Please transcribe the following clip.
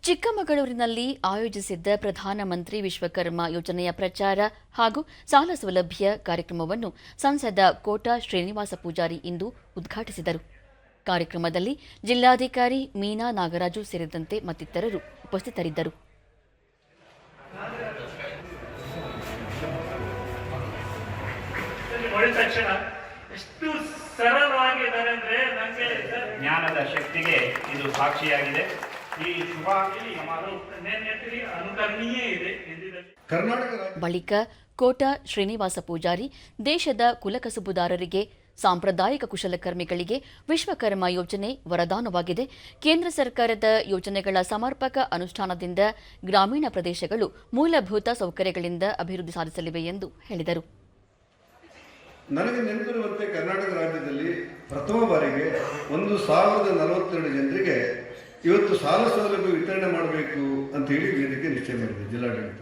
ಚಿಕ್ಕಮಗಳೂರಿನಲ್ಲಿ ಆಯೋಜಿಸಿದ್ದ ಪ್ರಧಾನಮಂತ್ರಿ ವಿಶ್ವಕರ್ಮ ಯೋಜನೆಯ ಪ್ರಚಾರ ಹಾಗೂ ಸಾಲ ಸೌಲಭ್ಯ ಕಾರ್ಯಕ್ರಮವನ್ನು ಸಂಸದ ಕೋಟಾ ಶ್ರೀನಿವಾಸ ಪೂಜಾರಿ ಇಂದು ಉದ್ಘಾಟಿಸಿದರು. ಕಾರ್ಯಕ್ರಮದಲ್ಲಿ ಜಿಲ್ಲಾಧಿಕಾರಿ ಮೀನಾ ನಾಗರಾಜು ಸೇರಿದಂತೆ ಮತ್ತಿತರರು ಉಪಸ್ಥಿತರಿದ್ದರು. ಜ್ಞಾನದ ಶಕ್ತಿಗೆ ಇದು ಸಾಕ್ಷಿಯಾಗಿದೆ. ಬಳಿಕ ಕೋಟಾ ಶ್ರೀನಿವಾಸ ಪೂಜಾರಿ ದೇಶದ ಕುಲಕಸುಬುದಾರರಿಗೆ, ಸಾಂಪ್ರದಾಯಿಕ ಕುಶಲಕರ್ಮಿಗಳಿಗೆ ವಿಶ್ವಕರ್ಮ ಯೋಜನೆ ವರದಾನವಾಗಿದೆ. ಕೇಂದ್ರ ಸರ್ಕಾರದ ಯೋಜನೆಗಳ ಸಮರ್ಪಕ ಅನುಷ್ಠಾನದಿಂದ ಗ್ರಾಮೀಣ ಪ್ರದೇಶಗಳು ಮೂಲಭೂತ ಸೌಕರ್ಯಗಳಿಂದ ಅಭಿವೃದ್ಧಿ ಸಾಧಿಸಲಿವೆ ಎಂದು ಹೇಳಿದರು. ನನಗೆ ನೆನಪಿರುವಂತೆ ಕರ್ನಾಟಕ ರಾಜ್ಯದಲ್ಲಿ ಪ್ರಥಮ ಬಾರಿಗೆ 1042 ಜನರಿಗೆ ಇವತ್ತು ಸಾಲ ಸೌಲಭ್ಯ ವಿತರಣೆ ಮಾಡಬೇಕು ಅಂತ ಹೇಳಿ ವೇದಿಕೆ ನಿಶ್ಚಯ ಮಾಡಿದೆ ಜಿಲ್ಲಾಡಳಿತ.